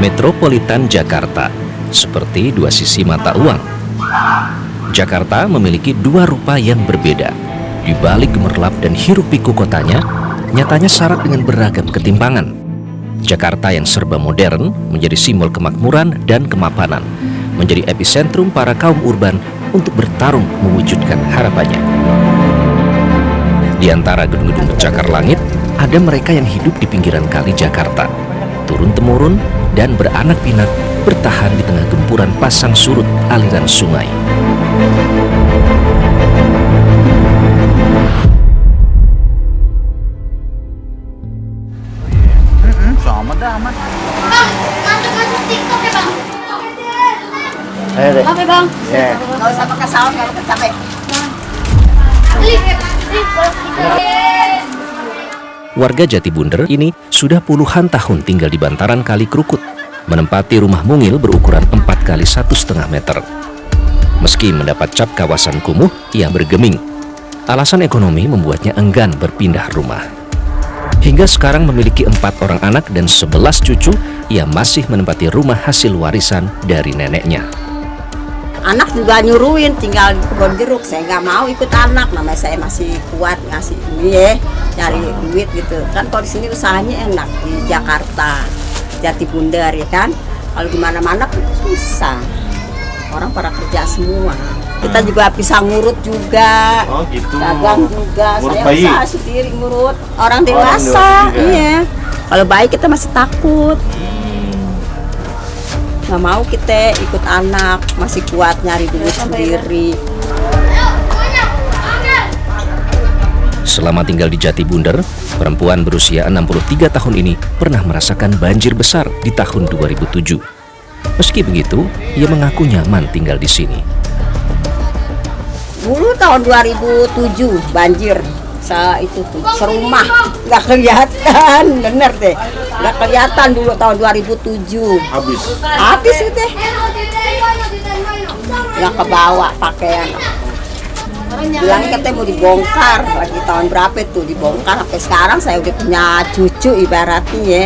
Metropolitan Jakarta, seperti dua sisi mata uang. Jakarta memiliki dua rupa yang berbeda. Di balik gemerlap dan hiruk-pikuk kotanya, nyatanya syarat dengan beragam ketimpangan. Jakarta yang serba modern menjadi simbol kemakmuran dan kemapanan, menjadi epicentrum para kaum urban untuk bertarung mewujudkan harapannya. Di antara gedung-gedung pencakar langit, ada mereka yang hidup di pinggiran kali Jakarta, turun-temurun dan beranak pinak bertahan di tengah gempuran pasang surut aliran sungai. Sama dah aman. Bang, masuk TikTok ya bang? Ayo deh. Oke bang. Ya. Nggak usah pakai saus, nggak pakai cabai. Warga Jatibunder ini sudah puluhan tahun tinggal di bantaran Kali Krukut, menempati rumah mungil berukuran 4 kali 1,5 meter. Meski mendapat cap kawasan kumuh, ia bergeming. Alasan ekonomi membuatnya enggan berpindah rumah. Hingga sekarang memiliki 4 orang anak dan 11 cucu, ia masih menempati rumah hasil warisan dari neneknya. Anak juga nyuruhin tinggal di kebun jeruk, saya nggak mau ikut anak, namanya saya masih kuat ngasih duit, cari duit gitu kan. Kalau di sini usahanya enak di Jakarta, Jatibunder ya kan. Kalau di mana-mana susah, orang pada kerja semua. Kita juga bisa ngurut juga, gitu. dagang juga. Ngurut Saya bayi? usaha sendiri ngurut orang dewasa, iya. Kalau bayi kita masih takut. Nggak mau kita ikut anak, masih kuat nyari duit sendiri. Selama tinggal di Jatibunder, perempuan berusia 63 tahun ini pernah merasakan banjir besar di tahun 2007. Meski begitu, ia mengaku nyaman tinggal di sini. Dulu tahun 2007 banjir, itu tuh serumah nggak kelihatan, bener deh, nggak kelihatan dulu tahun 2007. Habis itu deh, nggak kebawa pakaian. Bilangnya katanya mau dibongkar lagi tahun berapa tuh dibongkar, sampai sekarang saya udah punya cucu ibaratnya ya.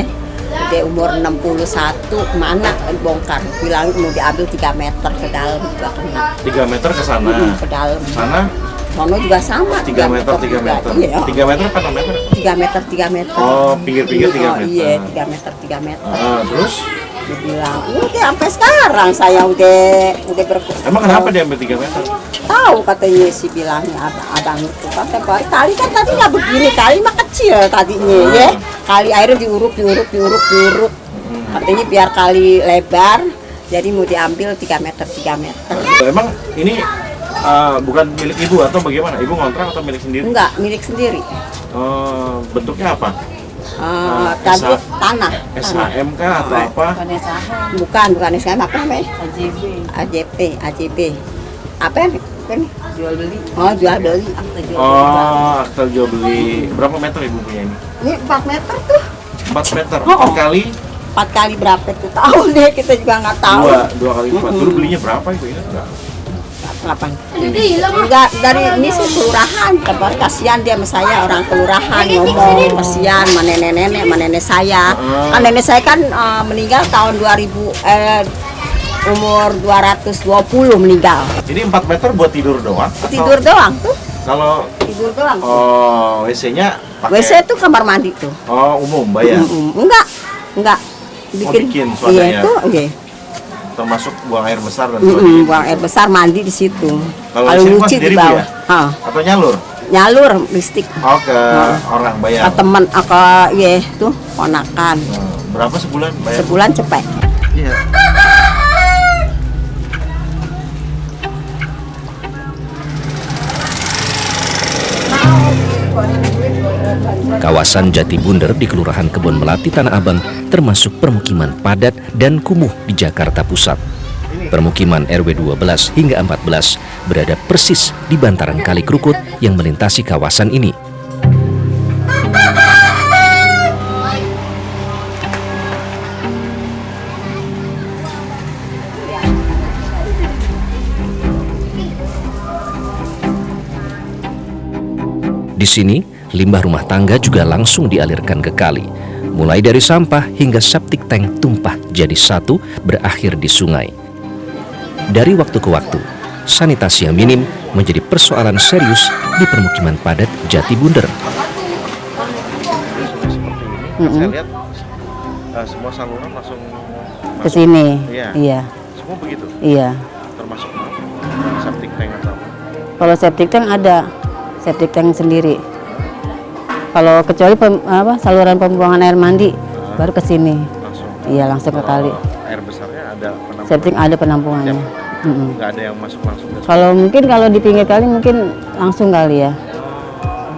Udah umur 61, mana dibongkar, bilang mau diambil 3 meter ke dalam juga kena. 3 meter ke sana. Ke dalam. Sana Sono juga sama. 3 meter, 3 meter. Iya. 3 meter apa 6 meter? 3 meter, 3 meter. Oh, pinggir-pinggir 3 meter. Iya, 3 meter, 3 meter. Terus? Dia bilang, udah sampai sekarang saya udah berkurang. Emang kenapa diambil 3 meter? Tahu katanya si bilangnya abang itu kan kali kan tadi nggak begini, kali mah kecil tadinya ya. Kali airnya diuruk. Katanya biar kali lebar, jadi mau diambil 3 meter. Emang ini bukan milik ibu atau bagaimana? Ibu ngontrak atau milik sendiri? Enggak, milik sendiri. Bentuknya apa? Tadi tanah. SHM kah atau apa? Bukan SHM, apa namanya? AJP. Apa ini? Jual beli. Oh, jual beli. Akta jual beli. Berapa meter ibu punya ini? Ini 4 meter tuh. 4 meter. Oh. 4 kali? 4 kali berapa tuh? Tahu deh, kita juga nggak tahu. 2 kali 4. Dulu belinya berapa ibu ini? Kapan? Enggak, dari ini sih kelurahan. Kabar kasihan dia sama saya, orang kelurahan ngomong kasihan sama nenek saya. Kan nenek saya kan meninggal tahun 2000 umur 220 meninggal. Ini 4 meter buat tidur doang? Tidur doang tuh. Kalau Tidur doang. WC-nya pakai? WC tuh kamar mandi tuh. Umum bayar? Enggak. Bikin swadanya? Iya itu, iya. Termasuk buang air besar dan Buang air besar, mandi di situ. Kalau nyuci di bawah. Atau nyalur? Nyalur listrik. Ke orang bayar? Ke temen, iya tuh ponakan. Berapa sebulan bayar? Sebulan cepet. Iya. Kawasan Jatibunder di Kelurahan Kebon Melati, Tanah Abang termasuk permukiman padat dan kumuh di Jakarta Pusat. Permukiman RW 12 hingga 14 berada persis di bantaran Kali Krukut yang melintasi kawasan ini. Di sini, limbah rumah tangga juga langsung dialirkan ke kali. Mulai dari sampah hingga septic tank tumpah jadi satu berakhir di sungai. Dari waktu ke waktu, sanitasi yang minim menjadi persoalan serius di permukiman padat Jatibunder. Saya lihat semua saluran langsung Ke sini. Iya. Iya. Semua begitu. Iya. Termasuk septic tank atau apa? Kalau septic tank ada, septic tank sendiri. Kalau kecuali saluran pembuangan air mandi baru ke sini. Langsung. Iya, langsung ke kali. Air besarnya ada penampungan. Septic ada penampungannya. Nggak ada yang masuk langsung ke Kalau di pinggir kali mungkin langsung kali ya.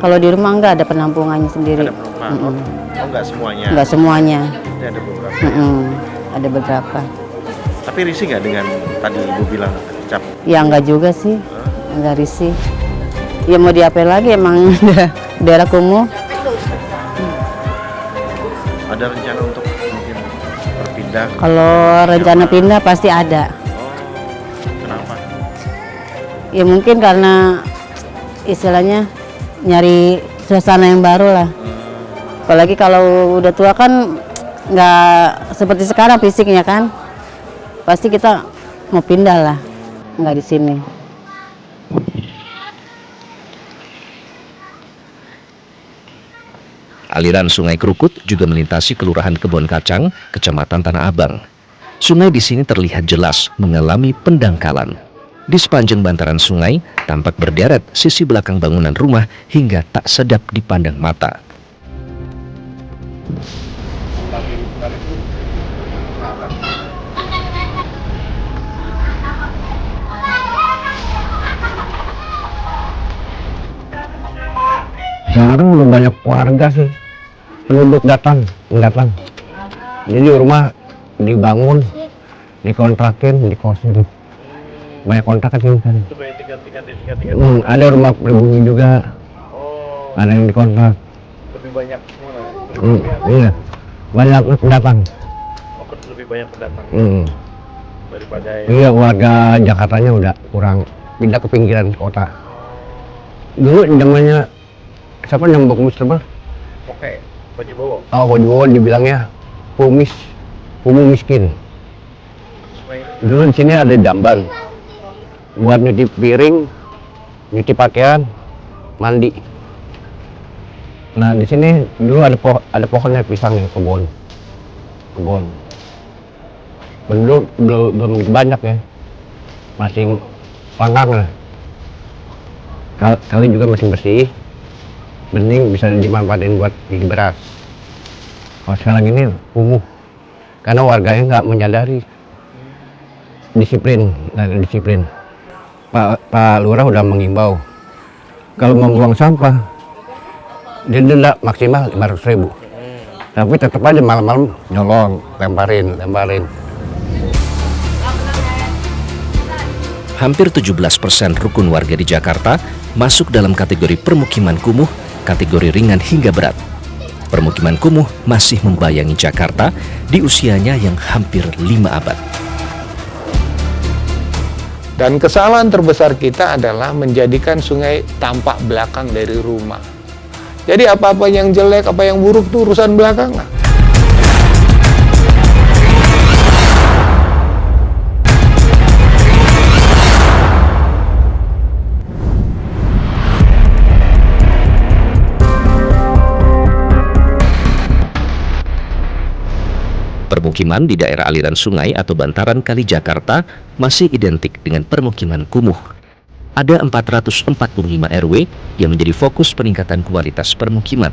Kalau di rumah nggak ada penampungannya sendiri. Ada penumpang. Oh, nggak semuanya. Nggak semuanya. Jadi ada beberapa. Ada beberapa. Tapi risih nggak dengan tadi Ibu bilang cap? Ya nggak juga sih, nggak risih. Ya mau diapain lagi emang daerah kumuh. Ada rencana untuk mungkin berpindah? Kalau rencana pindah pasti ada. Kenapa? Ya mungkin karena istilahnya nyari suasana yang baru lah. Apalagi kalau udah tua kan nggak seperti sekarang fisiknya kan. Pasti kita mau pindah lah, nggak di sini. Aliran Sungai Krukut juga melintasi Kelurahan Kebon Kacang, Kecamatan Tanah Abang. Sungai di sini terlihat jelas mengalami pendangkalan. Di sepanjang bantaran sungai, tampak berderet sisi belakang bangunan rumah hingga tak sedap dipandang mata. Sekarang udah banyak warga sih, penduduk datang. Jadi rumah dibangun, dikontrakin, dikosin. Banyak kontrakan sih kan. Ada rumah pribumi juga, ada yang dikontrak. Lebih banyak mana? Iya, banyak pendatang. Lebih banyak pendatang daripada yang... Iya, warga Jakartanya udah kurang, pindah ke pinggiran kota. Dulu zamannya siapa yang bagus apa? Oke, Baju Bowo. Oh, Baju Bowo dibilangnya kumuh miskin. Dulu di sini ada jamban buat nyuci piring, nyuci pakaian, mandi. Nah di sini dulu ada pohonnya pisang yang kebun. Penduduk belum banyak ya, masih panggang lah. Kali juga masih bersih, bening bisa dimanfaatin buat bikin beras. Kalau sekarang ini kumuh, karena warganya nggak menyadari disiplin. Pak Lurah udah mengimbau kalau membuang sampah didenda maksimal 500.000, tapi tetap aja malam-malam nyolong, lemparin. Hampir 17% rukun warga di Jakarta masuk dalam kategori permukiman kumuh, kategori ringan hingga berat. Permukiman kumuh masih membayangi Jakarta di usianya yang hampir 5 abad. Dan kesalahan terbesar kita adalah menjadikan sungai tampak belakang dari rumah. Jadi apa-apa yang jelek, apa yang buruk itu urusan belakangan. Permukiman di daerah aliran sungai atau bantaran Kali Jakarta masih identik dengan permukiman kumuh. Ada 445 RW yang menjadi fokus peningkatan kualitas permukiman.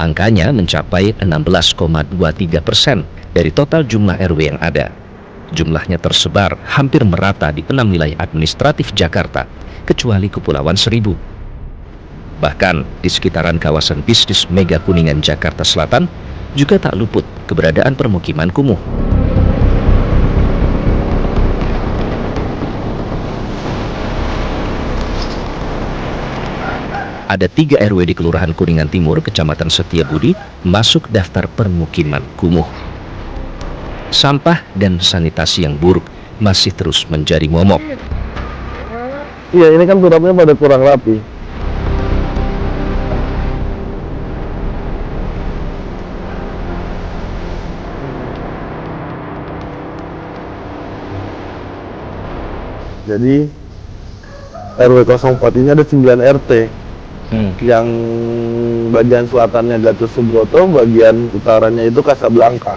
Angkanya mencapai 16,23% dari total jumlah RW yang ada. Jumlahnya tersebar hampir merata di 6 wilayah administratif Jakarta, kecuali Kepulauan Seribu. Bahkan di sekitaran kawasan bisnis Mega Kuningan Jakarta Selatan juga tak luput keberadaan permukiman kumuh. Ada 3 RW di Kelurahan Kuningan Timur, Kecamatan Setiabudi, masuk daftar permukiman kumuh. Sampah dan sanitasi yang buruk masih terus menjadi momok. Iya, ini kan turapnya pada kurang rapi. Jadi RW 04 ini ada 9 RT. Yang bagian selatannya Gatot Subroto, bagian utaranya itu Kasablanka.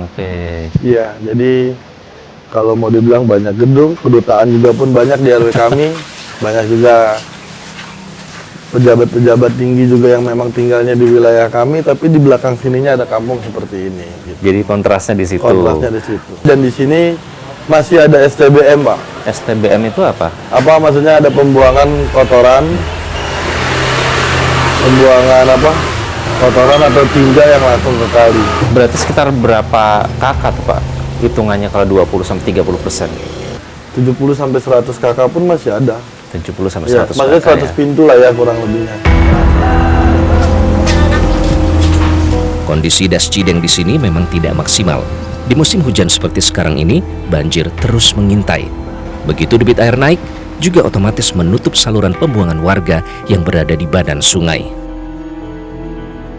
Oke. Iya, jadi kalau mau dibilang banyak gedung, kedutaan juga pun banyak di RW kami. Banyak juga pejabat-pejabat tinggi juga yang memang tinggalnya di wilayah kami, tapi di belakang sininya ada kampung seperti ini. Gitu. Jadi kontrasnya di situ. Kontrasnya di situ. Dan di sini masih ada STBM, Pak. STBM itu apa? Apa maksudnya ada pembuangan kotoran, kotoran atau tinja yang langsung ke kali. Berarti sekitar berapa kakak tuh Pak? Hitungannya kalau 20-30%. 70 sampai 100 kakak pun masih ada. 70 sampai Ya, 100 maksudnya 100 kakak ya. pintu lah ya kurang lebihnya. Kondisi Das Cideng di sini memang tidak maksimal. Di musim hujan seperti sekarang ini, banjir terus mengintai. Begitu debit air naik, juga otomatis menutup saluran pembuangan warga yang berada di badan sungai.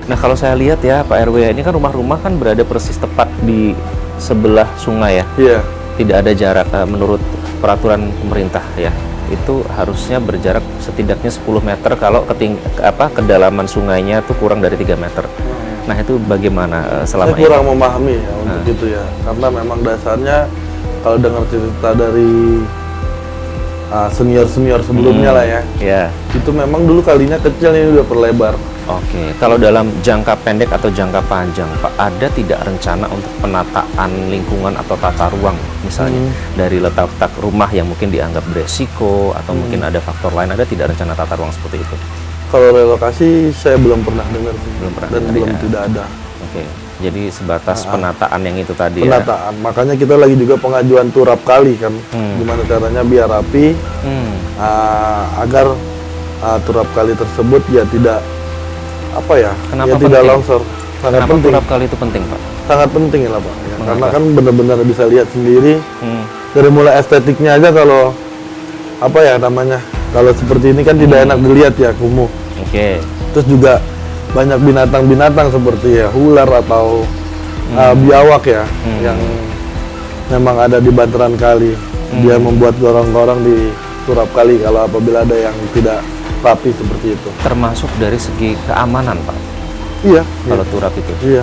Nah, kalau saya lihat ya Pak RW, ini kan rumah-rumah kan berada persis tepat di sebelah sungai ya. Iya. Tidak ada jarak menurut peraturan pemerintah ya. Itu harusnya berjarak setidaknya 10 meter kalau kedalaman sungainya itu kurang dari 3 meter. Nah, itu bagaimana selama Saya kurang memahami ya untuk itu ya. Karena memang dasarnya kalau dengar cerita dari senior-senior sebelumnya lah ya. Ya. Itu memang dulu kalinya kecil, ini udah perlebar. Oke, kalau dalam jangka pendek atau jangka panjang, Pak, ada tidak rencana untuk penataan lingkungan atau tata ruang, misalnya dari letak-letak rumah yang mungkin dianggap beresiko atau mungkin ada faktor lain, ada tidak rencana tata ruang seperti itu? Kalau relokasi saya belum pernah dengar sih. Belum pernah Dan dengar, belum ya. tidak ada. Oke, jadi sebatas penataan yang itu tadi Penataan. Makanya kita lagi juga pengajuan turap kali kan. Gimana caranya biar rapi agar turap kali tersebut ya tidak Kenapa tidak penting? longsor. Sangat Kenapa penting. turap kali itu penting, Pak? Sangat penting ya lah Pak. Ya, Mengapa? karena kan benar-benar bisa lihat sendiri dari mulai estetiknya aja kalau kalau seperti ini kan tidak enak dilihat ya, kumuh. Oke. Terus juga banyak binatang-binatang seperti ya ular atau biawak ya yang memang ada di bantaran kali. Dia membuat gorong-gorong di turap kali kalau apabila ada yang tidak rapi seperti itu. Termasuk dari segi keamanan, Pak. Iya. Kalau turap itu. Iya.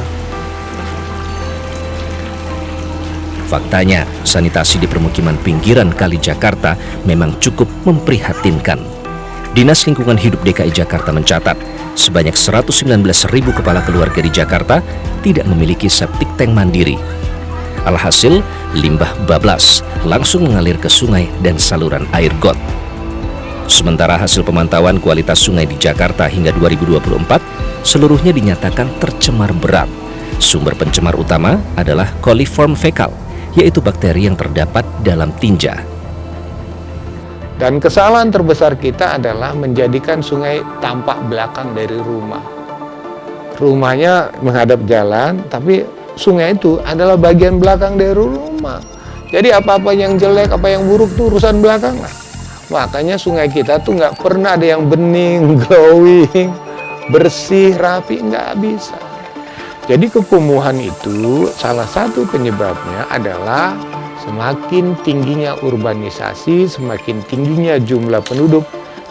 Faktanya, sanitasi di permukiman pinggiran Kali Jakarta memang cukup memprihatinkan. Dinas Lingkungan Hidup DKI Jakarta mencatat, sebanyak 119.000 kepala keluarga di Jakarta tidak memiliki septic tank mandiri. Alhasil, limbah bablas langsung mengalir ke sungai dan saluran air got. Sementara hasil pemantauan kualitas sungai di Jakarta hingga 2024, seluruhnya dinyatakan tercemar berat. Sumber pencemar utama adalah coliform fecal, yaitu bakteri yang terdapat dalam tinja. Dan kesalahan terbesar kita adalah menjadikan sungai tampak belakang dari rumah. Rumahnya menghadap jalan, tapi sungai itu adalah bagian belakang dari rumah. Jadi apa-apa yang jelek, apa yang buruk itu urusan belakang lah. Makanya sungai kita tuh nggak pernah ada yang bening, glowing, bersih, rapi, nggak bisa. Jadi kekumuhan itu salah satu penyebabnya adalah semakin tingginya urbanisasi, semakin tingginya jumlah penduduk.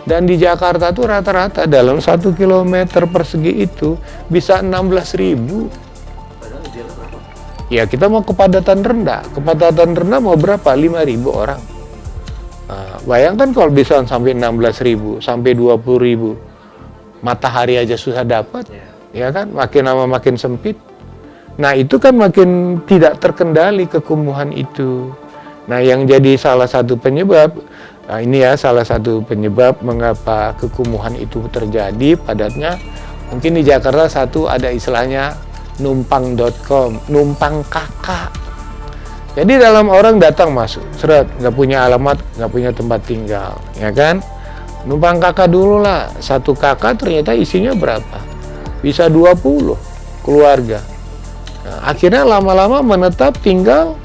Dan di Jakarta tuh rata-rata dalam 1 kilometer persegi itu bisa 16.000. Ya kita mau kepadatan rendah. Kepadatan rendah mau berapa? 5.000 orang. Nah, bayangkan kalau bisa sampai 16.000, sampai 20.000. Matahari aja susah dapat. Ya kan? Makin lama makin sempit. Nah itu kan makin tidak terkendali kekumuhan itu. Nah yang jadi salah satu penyebab, nah ini ya salah satu penyebab mengapa kekumuhan itu terjadi padatnya. Mungkin di Jakarta satu ada istilahnya numpang.com, numpang kakak. Jadi dalam orang datang masuk, seret, nggak punya alamat, nggak punya tempat tinggal, ya kan? Numpang kakak dulu lah, satu kakak ternyata isinya berapa? Bisa 20 keluarga. Nah, akhirnya lama-lama menetap tinggal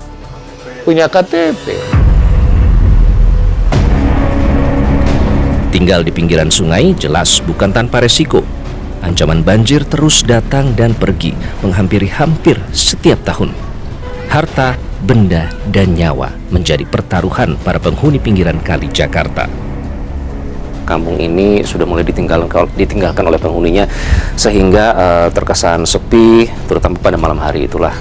punya KTP. Tinggal di pinggiran sungai jelas bukan tanpa resiko. Ancaman banjir terus datang dan pergi, menghampiri hampir setiap tahun. Harta benda, dan nyawa menjadi pertaruhan para penghuni pinggiran kali Jakarta. Kampung ini sudah mulai ditinggalkan oleh penghuninya sehingga terkesan sepi, terutama pada malam hari. Itulah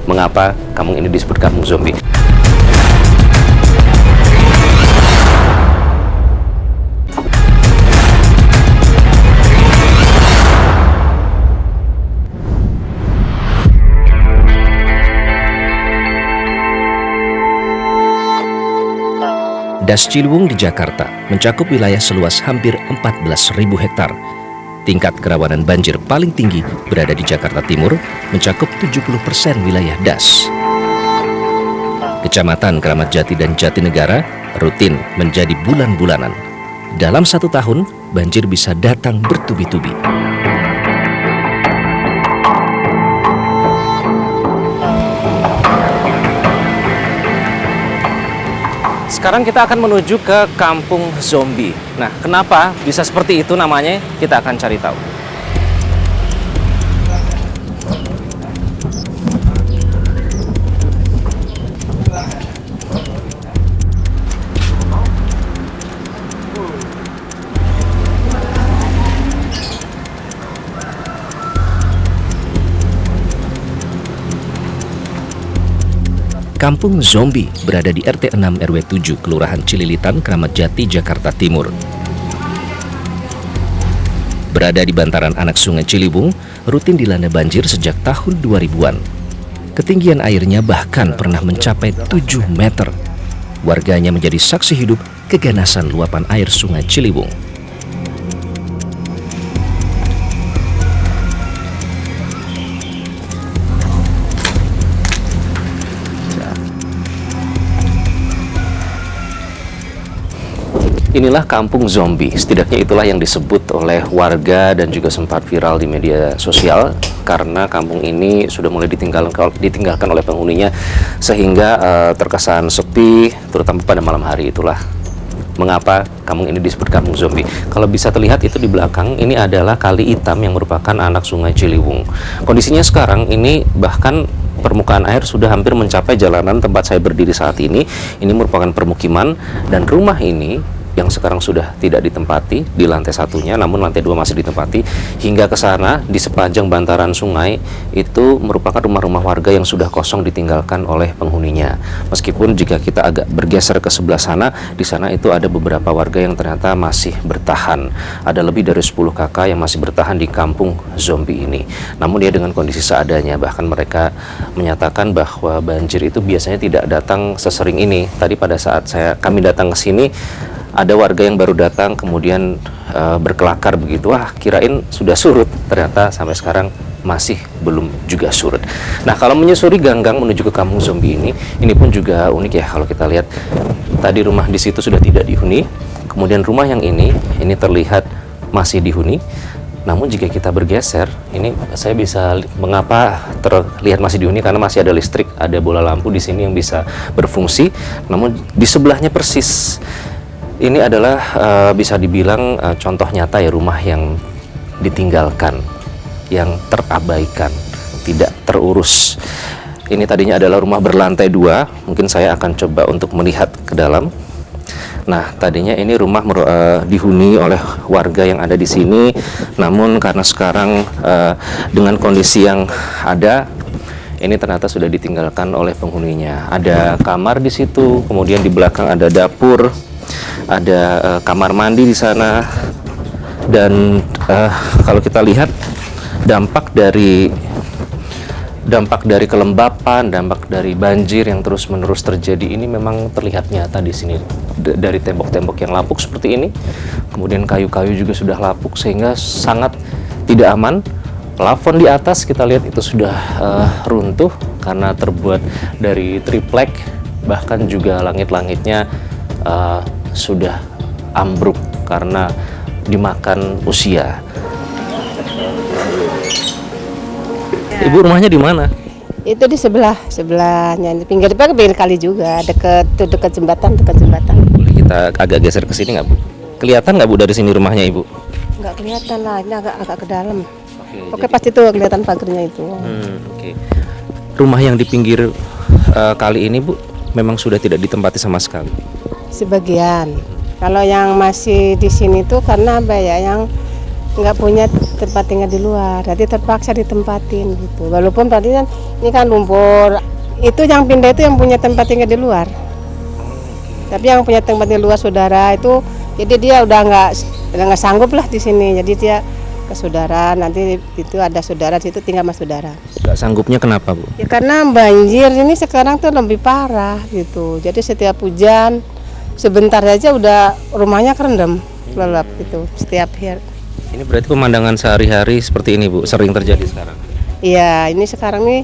mengapa kampung ini disebut kampung zombie. Das Ciliwung di Jakarta mencakup wilayah seluas hampir 14.000 hektar. Tingkat kerawanan banjir paling tinggi berada di Jakarta Timur, mencakup 70% wilayah Das. Kecamatan Kramat Jati dan Jatinegara rutin menjadi bulan-bulanan. Dalam 1 tahun, banjir bisa datang bertubi-tubi. Sekarang kita akan menuju ke kampung zombie. Nah, kenapa bisa seperti itu namanya? Kita akan cari tahu. Kampung Zombie berada di RT 6 RW 7 Kelurahan Cililitan, Kramat Jati, Jakarta Timur. Berada di bantaran anak Sungai Ciliwung, rutin dilanda banjir sejak tahun 2000-an. Ketinggian airnya bahkan pernah mencapai 7 meter. Warganya menjadi saksi hidup keganasan luapan air Sungai Ciliwung. Inilah kampung zombie, setidaknya itulah yang disebut oleh warga dan juga sempat viral di media sosial karena kampung ini sudah mulai ditinggalkan oleh penghuninya sehingga terkesan sepi, terutama pada malam hari. Itulah mengapa kampung ini disebut kampung zombie. Kalau bisa terlihat itu di belakang, ini adalah Kali Hitam yang merupakan anak Sungai Ciliwung. Kondisinya sekarang ini bahkan permukaan air sudah hampir mencapai jalanan tempat saya berdiri saat ini. Ini merupakan permukiman dan rumah ini yang sekarang sudah tidak ditempati di lantai satunya, namun lantai 2 masih ditempati. Hingga ke sana di sepanjang bantaran sungai itu merupakan rumah-rumah warga yang sudah kosong ditinggalkan oleh penghuninya. Meskipun jika kita agak bergeser ke sebelah sana, di sana itu ada beberapa warga yang ternyata masih bertahan. Ada lebih dari 10 kakak yang masih bertahan di kampung zombie ini. Namun dia dengan kondisi seadanya, bahkan mereka menyatakan bahwa banjir itu biasanya tidak datang sesering ini. Tadi pada saat kami datang ke sini, ada warga yang baru datang kemudian berkelakar begitu, wah kirain sudah surut, ternyata sampai sekarang masih belum juga surut. Nah, kalau menyusuri ganggang menuju ke kampung zombie ini pun juga unik ya. Kalau kita lihat tadi rumah di situ sudah tidak dihuni, kemudian rumah yang ini terlihat masih dihuni. Namun jika kita bergeser, ini saya bisa mengapa terlihat masih dihuni karena masih ada listrik, ada bola lampu di sini yang bisa berfungsi. Namun di sebelahnya persis ini adalah bisa dibilang contoh nyata ya rumah yang ditinggalkan, yang terabaikan, tidak terurus. Ini tadinya adalah rumah berlantai 2, mungkin saya akan coba untuk melihat ke dalam. Nah, tadinya ini rumah dihuni oleh warga yang ada di sini, namun karena sekarang dengan kondisi yang ada, ini ternyata sudah ditinggalkan oleh penghuninya. Ada kamar di situ, kemudian di belakang ada dapur, ada kamar mandi di sana, dan kalau kita lihat dampak dari kelembapan, dampak dari banjir yang terus-menerus terjadi ini memang terlihat nyata di sini. Dari tembok-tembok yang lapuk seperti ini, kemudian kayu-kayu juga sudah lapuk sehingga sangat tidak aman. Plafon di atas kita lihat itu sudah runtuh karena terbuat dari triplek, bahkan juga langit-langitnya sudah ambruk karena dimakan usia. Ibu rumahnya di mana? Itu di sebelahnya, di pinggir kali juga, dekat jembatan. Boleh kita agak geser ke sini nggak Bu? Kelihatan nggak Bu dari sini rumahnya Ibu? Nggak kelihatan lah, ini agak ke dalam. Oke, pasti tuh kelihatan pagernya itu. Oke. Rumah yang di pinggir kali ini Bu memang sudah tidak ditempati sama sekali? Sebagian. Kalau yang masih di sini tuh karena apa ya, yang nggak punya tempat tinggal di luar, jadi terpaksa ditempatin gitu. Walaupun tadi kan ini kan lumpur, itu yang pindah itu yang punya tempat tinggal di luar. Tapi yang punya tempat di luar saudara itu, jadi dia udah nggak sanggup lah di sini, jadi dia ke saudara, nanti itu ada saudara situ tinggal sama saudara. Nggak sanggupnya kenapa Bu? Ya karena banjir ini sekarang tuh lebih parah gitu. Jadi setiap hujan sebentar saja udah rumahnya kerendam, lelap gitu setiap hari. Ini berarti pemandangan sehari-hari seperti ini Bu, sering terjadi sekarang? Iya, ini sekarang nih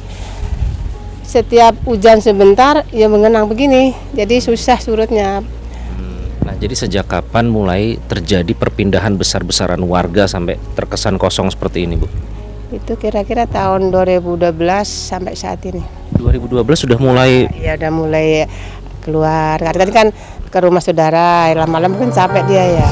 setiap hujan sebentar ya mengenang begini, jadi susah surutnya. Nah, jadi sejak kapan mulai terjadi perpindahan besar-besaran warga sampai terkesan kosong seperti ini Bu? Itu kira-kira tahun 2012 sampai saat ini. 2012 sudah mulai? Ya udah mulai keluar, kadang kan ke rumah saudara, lama-lama kan capek dia ya.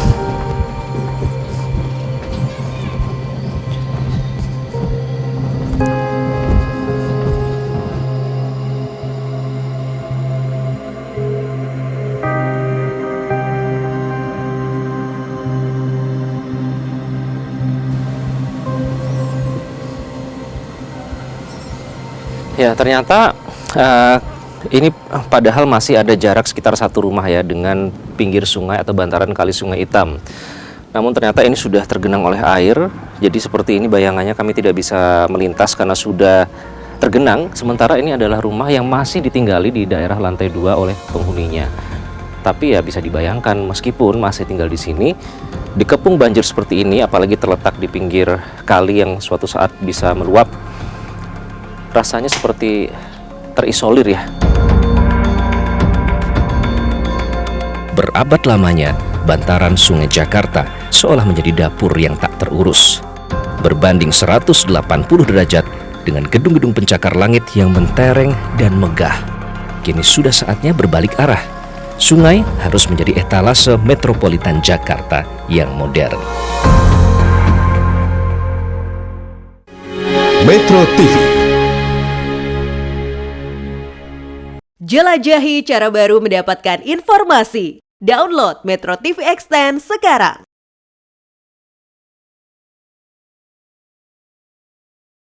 Ya, ternyata ini padahal masih ada jarak sekitar satu rumah ya dengan pinggir sungai atau bantaran kali Sungai Hitam. Namun ternyata ini sudah tergenang oleh air, jadi seperti ini bayangannya kami tidak bisa melintas karena sudah tergenang. Sementara ini adalah rumah yang masih ditinggali di daerah lantai 2 oleh penghuninya. Tapi ya bisa dibayangkan meskipun masih tinggal di sini, dikepung banjir seperti ini, apalagi terletak di pinggir kali yang suatu saat bisa meluap, rasanya seperti terisolir ya. Berabad lamanya, bantaran Sungai Jakarta seolah menjadi dapur yang tak terurus. Berbanding 180 derajat dengan gedung-gedung pencakar langit yang mentereng dan megah. Kini sudah saatnya berbalik arah. Sungai harus menjadi etalase metropolitan Jakarta yang modern. Metro TV. Jelajahi cara baru mendapatkan informasi. Download Metro TV Extend sekarang.